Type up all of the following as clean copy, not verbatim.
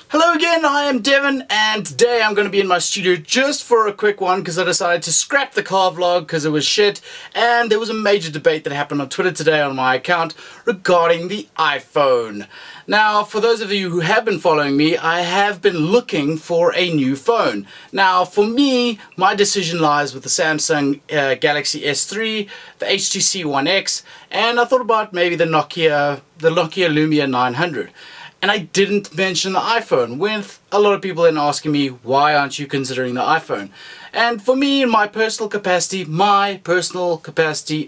Hello again, I am Devon, and today I'm going to be in my studio just for a quick one because I decided to scrap the car vlog because it was shit, and there was a major debate that happened on Twitter today on my account regarding the iPhone. Now, for those of you who have been following me, I have been looking for a new phone. Now, for me, my decision lies with the Samsung Galaxy S3, the HTC One X, and I thought about maybe the Nokia Lumia 900. And I didn't mention the iPhone, with a lot of people then asking me, why aren't you considering the iPhone? And for me, in my personal capacity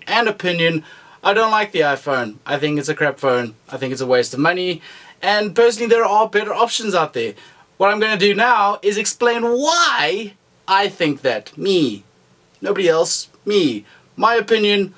and opinion, I don't like the iPhone. I think it's a crap phone. I think it's a waste of money. And personally, there are better options out there. What I'm going to do now is explain why I think that. Me. Nobody else. Me. My opinion.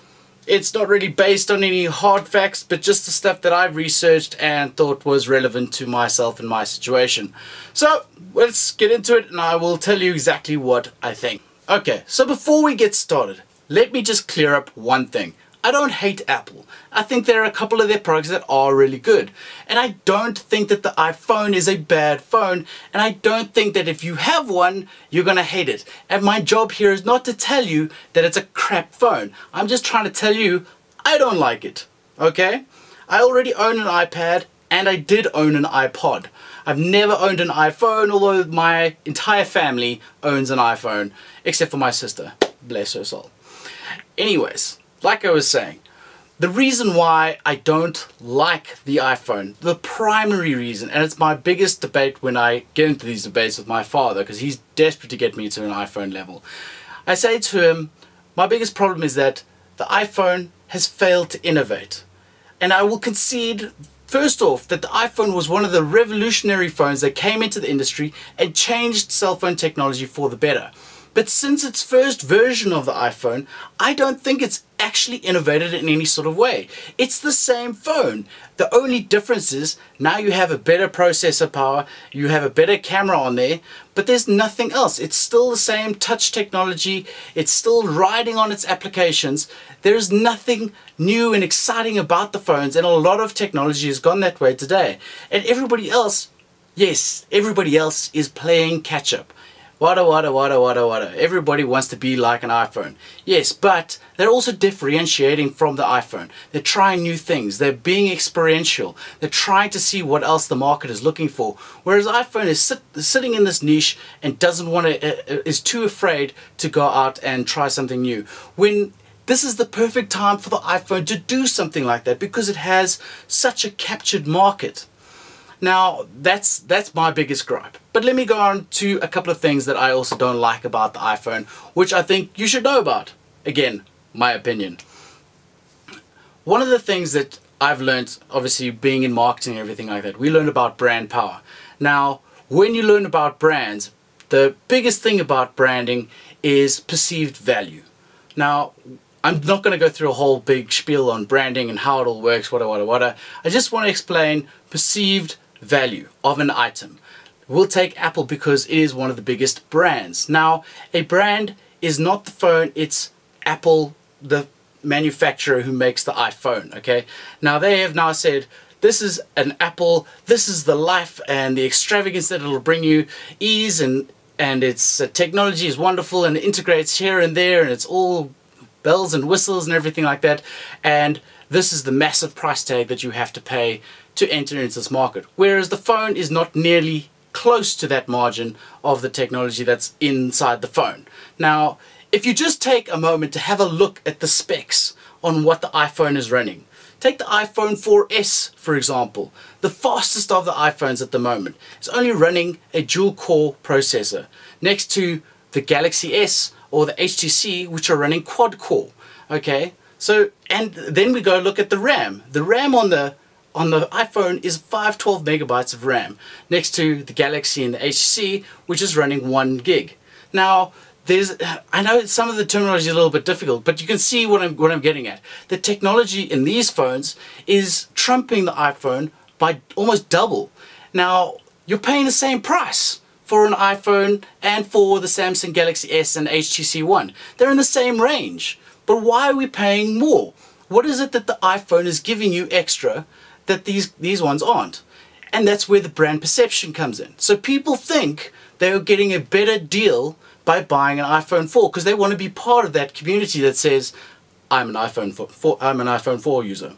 It's not really based on any hard facts, but just the stuff that I've researched and thought was relevant to myself and my situation. So, let's get into it and I will tell you exactly what I think. Okay, so before we get started, let me just clear up one thing. I don't hate Apple. I think there are a couple of their products that are really good. And I don't think that the iPhone is a bad phone. And I don't think that if you have one, you're going to hate it. And my job here is not to tell you that it's a crap phone. I'm just trying to tell you I don't like it. Okay? I already own an iPad and I did own an iPod. I've never owned an iPhone, although my entire family owns an iPhone. Except for my sister. Bless her soul. Anyways. Like I was saying, the reason why I don't like the iPhone, the primary reason, and it's my biggest debate when I get into these debates with my father, because he's desperate to get me to an iPhone level. I say to him, my biggest problem is that the iPhone has failed to innovate. And I will concede, first off, that the iPhone was one of the revolutionary phones that came into the industry and changed cell phone technology for the better. But since its first version of the iPhone, I don't think it's actually innovated in any sort of way. It's the same phone. The only difference is now you have a better processor power, you have a better camera on there, but there's nothing else. It's still the same touch technology, it's still riding on its applications. There's nothing new and exciting about the phones, and a lot of technology has gone that way today. And everybody else, yes, everybody else is playing catch up. Wada. Everybody wants to be like an iPhone. Yes, but they're also differentiating from the iPhone. They're trying new things. They're being experiential. They're trying to see what else the market is looking for. Whereas iPhone is sitting in this niche and doesn't want to, is too afraid to go out and try something new. When this is the perfect time for the iPhone to do something like that because it has such a captured market. Now, that's my biggest gripe. But let me go on to a couple of things that I also don't like about the iPhone, which I think you should know about. Again, my opinion. One of the things that I've learned, obviously being in marketing and everything like that, we learn about brand power. Now, when you learn about brands, the biggest thing about branding is perceived value. Now, I'm not going to go through a whole big spiel on branding and how it all works, wada. I just want to explain perceived value of an item. We'll take Apple because it is one of the biggest brands. Now, a brand is not the phone, it's Apple, the manufacturer who makes the iPhone, okay? Now, they have now said, this is an Apple, this is the life and the extravagance that it'll bring you, ease, and its technology is wonderful and it integrates here and there and it's all bells and whistles and everything like that, and this is the massive price tag that you have to pay to enter into this market. Whereas the phone is not nearly close to that margin of the technology that's inside the phone. Now, if you just take a moment to have a look at the specs on what the iPhone is running. Take the iPhone 4S, for example. The fastest of the iPhones at the moment. It's only running a dual-core processor next to the Galaxy S or the HTC, which are running quad-core. Okay, so, and then we go look at the RAM. The RAM on the iPhone is 512 megabytes of RAM, next to the Galaxy and the HTC, which is running 1 gig. Now, I know some of the terminology is a little bit difficult, but you can see what I'm getting at. The technology in these phones is trumping the iPhone by almost double. Now, you're paying the same price for an iPhone and for the Samsung Galaxy S and HTC One. They're in the same range. But why are we paying more? What is it that the iPhone is giving you extra that these ones aren't? And that's where the brand perception comes in. So people think they're getting a better deal by buying an iPhone 4 because they want to be part of that community that says, I'm an iPhone 4 user.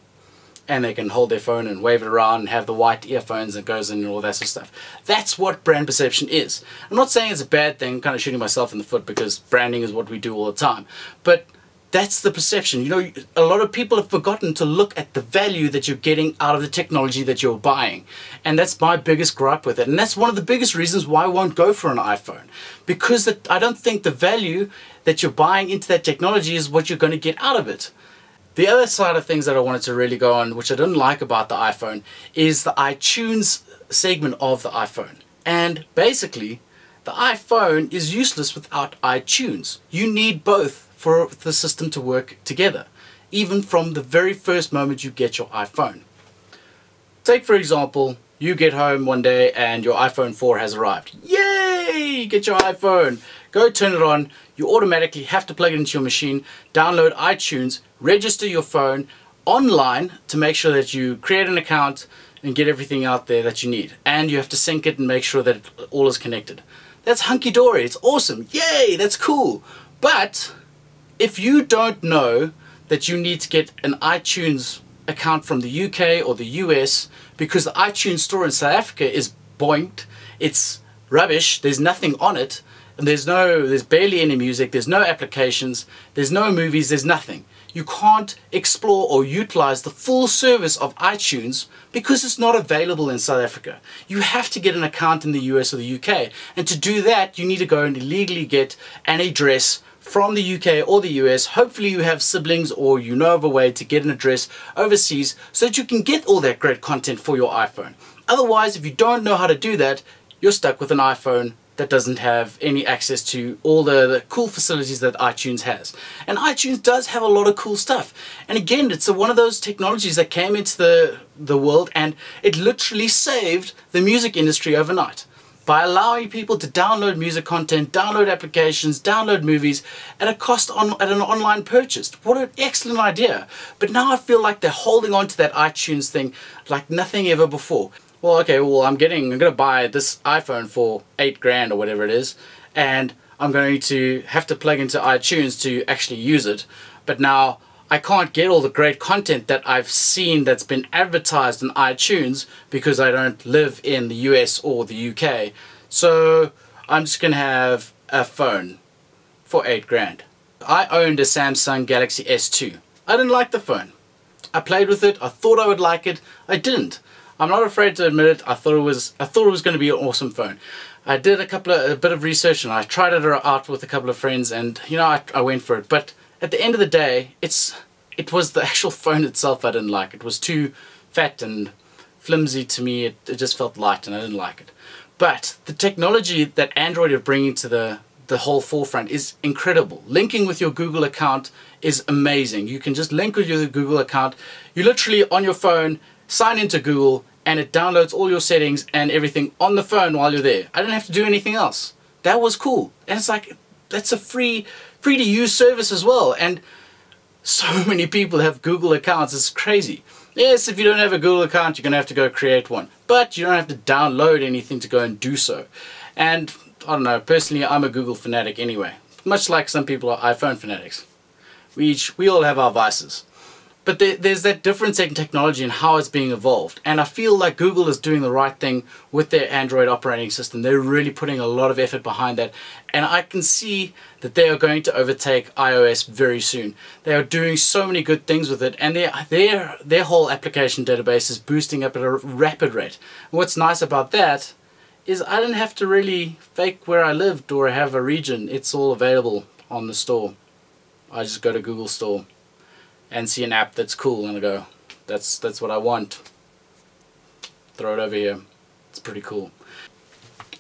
And they can hold their phone and wave it around and have the white earphones that goes in and all that sort of stuff. That's what brand perception is. I'm not saying it's a bad thing, I'm kind of shooting myself in the foot because branding is what we do all the time. But that's the perception. You know, a lot of people have forgotten to look at the value that you're getting out of the technology that you're buying. And that's my biggest gripe with it. And that's one of the biggest reasons why I won't go for an iPhone. Because I don't think the value that you're buying into that technology is what you're going to get out of it. The other side of things that I wanted to really go on, which I didn't like about the iPhone, is the iTunes segment of the iPhone. And basically, the iPhone is useless without iTunes. You need both for the system to work together, even from the very first moment you get your iPhone. Take for example, you get home one day and your iPhone 4 has arrived. Yay! You get your iPhone. Go turn it on. You automatically have to plug it into your machine, download iTunes, register your phone online to make sure that you create an account and get everything out there that you need. And you have to sync it and make sure that it all is connected. That's hunky-dory. It's awesome. Yay! That's cool. But if you don't know that you need to get an iTunes account from the UK or the US because the iTunes store in South Africa is boinked, it's rubbish, there's nothing on it, and there's barely any music, there's no applications, there's no movies, there's nothing. You can't explore or utilize the full service of iTunes because it's not available in South Africa. You have to get an account in the US or the UK, and to do that you need to go and illegally get an address from the UK or the US. Hopefully you have siblings or you know of a way to get an address overseas so that you can get all that great content for your iPhone. Otherwise, if you don't know how to do that, you're stuck with an iPhone that doesn't have any access to all the cool facilities that iTunes has. And iTunes does have a lot of cool stuff. And again, it's one of those technologies that came into the world and it literally saved the music industry overnight by allowing people to download music content, download applications, download movies at a cost at an online purchase. What an excellent idea. But now I feel like they're holding on to that iTunes thing like nothing ever before. Well, okay, well, I'm gonna buy this iPhone for $8 grand or whatever it is, and I'm going to have to plug into iTunes to actually use it. But now I can't get all the great content that I've seen that's been advertised in iTunes because I don't live in the US or the UK. So I'm just gonna have a phone for $8 grand. I owned a Samsung Galaxy S2. I didn't like the phone. I played with it, I thought I would like it, I didn't. I'm not afraid to admit it. I thought it was going to be an awesome phone. I did a bit of research and I tried it out with a couple of friends, and you know, I went for it. But at the end of the day, it was the actual phone itself I didn't like. It was too fat and flimsy to me. It just felt light and I didn't like it. But the technology that Android are bringing to the whole forefront is incredible. Linking with your Google account is amazing. You can just link with your Google account. You literally on your phone sign into Google and it downloads all your settings and everything on the phone while you're there. I didn't have to do anything else. That was cool. And it's like, that's a free to use service as well. And so many people have Google accounts, it's crazy. Yes, if you don't have a Google account, you're going to have to go create one. But you don't have to download anything to go and do so. And I don't know, personally I'm a Google fanatic anyway. Much like some people are iPhone fanatics. We all have our vices. But there's that difference in technology and how it's being evolved. And I feel like Google is doing the right thing with their Android operating system. They're really putting a lot of effort behind that. And I can see that they are going to overtake iOS very soon. They are doing so many good things with it. And their whole application database is boosting up at a rapid rate. And what's nice about that is I didn't have to really fake where I lived or have a region. It's all available on the store. I just go to Google Store and see an app that's cool and I go, that's what I want. Throw it over here. It's pretty cool.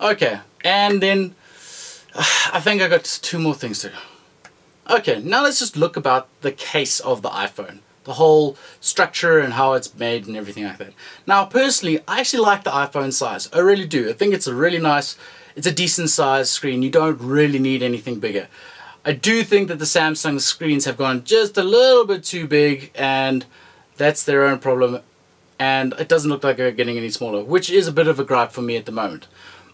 Okay, and then I think I got 2 more things to go. Okay, now let's just look about the case of the iPhone. The whole structure and how it's made and everything like that. Now personally, I actually like the iPhone size. I really do. I think it's a really nice, it's a decent size screen. You don't really need anything bigger. I do think that the Samsung screens have gone just a little bit too big, and that's their own problem. and it doesn't look like they're getting any smaller, which is a bit of a gripe for me at the moment.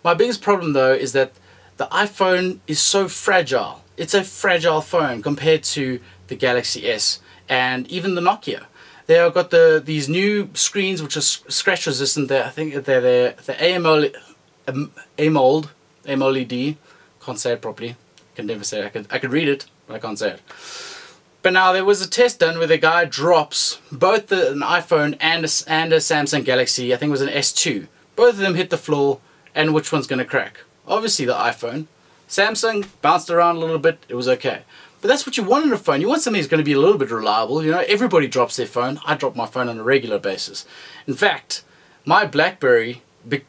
My biggest problem though is that the iPhone is so fragile. It's a fragile phone compared to the Galaxy S and even the Nokia. They have got these new screens which are scratch resistant. I think they're the AMOLED. Can't say it properly. Can never say it. I could read it, but I can't say it. But now there was a test done where the guy drops both an iPhone and a Samsung Galaxy. I think it was an S2. Both of them hit the floor, and which one's going to crack? Obviously the iPhone. Samsung bounced around a little bit. It was okay. But that's what you want in a phone. You want something that's going to be a little bit reliable. You know, everybody drops their phone. I drop my phone on a regular basis. In fact, my BlackBerry,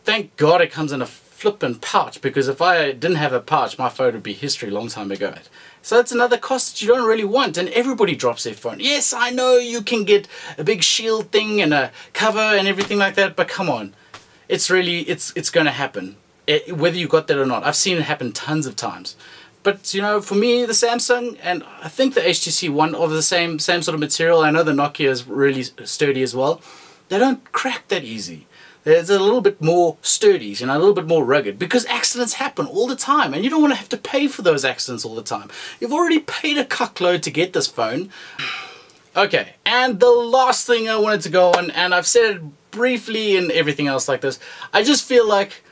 thank God it comes in a flippin' pouch, because if I didn't have a pouch, my phone would be history a long time ago. So it's another cost that you don't really want, and everybody drops their phone. Yes, I know you can get a big shield thing and a cover and everything like that, but come on. It's going to happen, whether you got that or not. I've seen it happen tons of times. But, you know, for me, the Samsung, and I think the HTC One of the same sort of material. I know the Nokia is really sturdy as well. They don't crack that easy. There's a little bit more sturdy, you know, a little bit more rugged, because accidents happen all the time, and you don't want to have to pay for those accidents all the time. You've already paid a cuckload to get this phone. Okay, and the last thing I wanted to go on, and I've said it briefly and everything else like this, I just feel like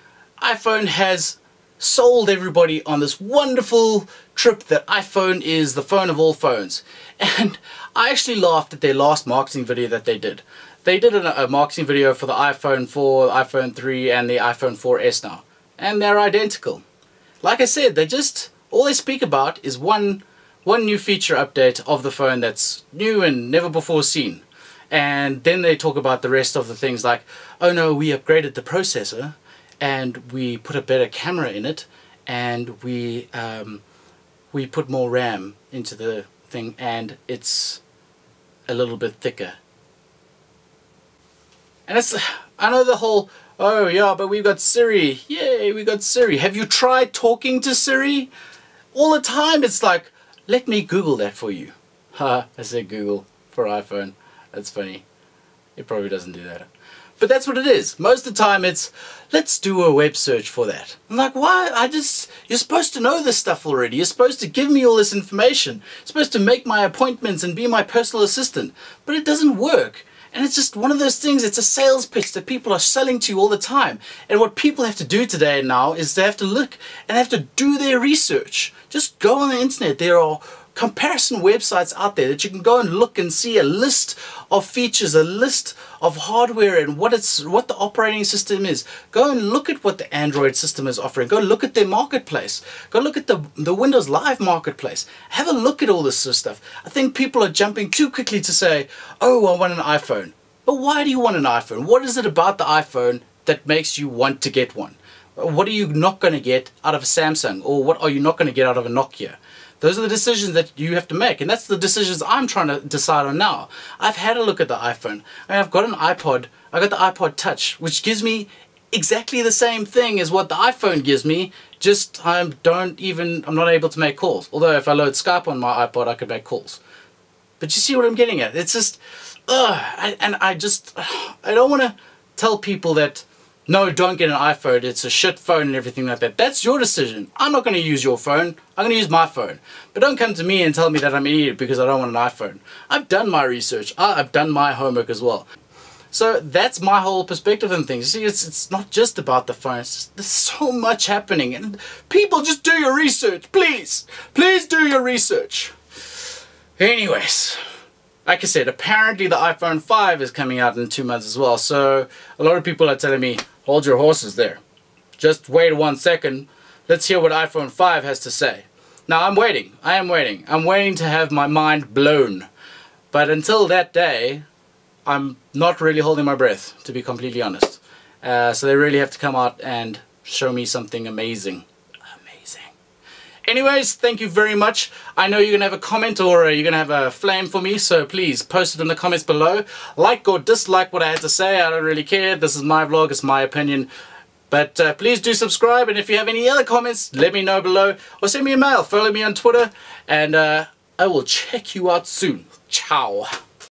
iPhone has sold everybody on this wonderful trip that iPhone is the phone of all phones. And I actually laughed at their last marketing video that they did. They did a marketing video for the iPhone 4, the iPhone 3 and the iPhone 4S now. And they're identical. Like I said, all they speak about is one new feature update of the phone that's new and never before seen. And then they talk about the rest of the things like, oh no, we upgraded the processor, and we put a better camera in it, and we put more RAM into the thing, and it's a little bit thicker. And I know the whole, oh yeah, but we've got Siri. Yay, we got Siri. Have you tried talking to Siri? All the time it's like, let me Google that for you. Ha, I said Google for iPhone. That's funny. It probably doesn't do that. But that's what it is. Most of the time it's, let's do a web search for that. I'm like, why? You're supposed to know this stuff already. You're supposed to give me all this information. You're supposed to make my appointments and be my personal assistant. But it doesn't work. And it's just one of those things, it's a sales pitch that people are selling to you all the time. And what people have to do today now is they have to look and they have to do their research. Just go on the internet. There are comparison websites out there that you can go and look and see a list of features, a list of hardware and what the operating system is. Go and look at what the Android system is offering. Go look at their marketplace. Go look at the Windows Live marketplace. Have a look at all this sort of stuff. I think people are jumping too quickly to say, oh, I want an iPhone. But why do you want an iPhone? What is it about the iPhone that makes you want to get one? What are you not going to get out of a Samsung? Or what are you not going to get out of a Nokia? Those are the decisions that you have to make, and that's the decisions I'm trying to decide on now. I've had a look at the iPhone. I've got an iPod. I got the iPod Touch, which gives me exactly the same thing as what the iPhone gives me, just I'm not able to make calls. Although if I load Skype on my iPod, I could make calls. But you see what I'm getting at? It's just, I don't want to tell people that, no, don't get an iPhone, it's a shit phone and everything like that. That's your decision. I'm not going to use your phone. I'm going to use my phone. But don't come to me and tell me that I'm an idiot because I don't want an iPhone. I've done my research. I've done my homework as well. So that's my whole perspective on things. You see, it's not just about the phone. There's so much happening. And people, just do your research, please. Please do your research. Anyways, like I said, apparently the iPhone 5 is coming out in 2 months as well. So a lot of people are telling me, hold your horses there. Just wait 1 second. Let's hear what iPhone 5 has to say. Now I'm waiting. I am waiting. I'm waiting to have my mind blown. But until that day, I'm not really holding my breath, to be completely honest. So they really have to come out and show me something amazing. Anyways, thank you very much. I know you're going to have a comment or you're going to have a flame for me, so please post it in the comments below. Like or dislike what I had to say, I don't really care. This is my vlog, it's my opinion. But please do subscribe, and if you have any other comments, let me know below. Or send me a mail, follow me on Twitter, and I will check you out soon. Ciao.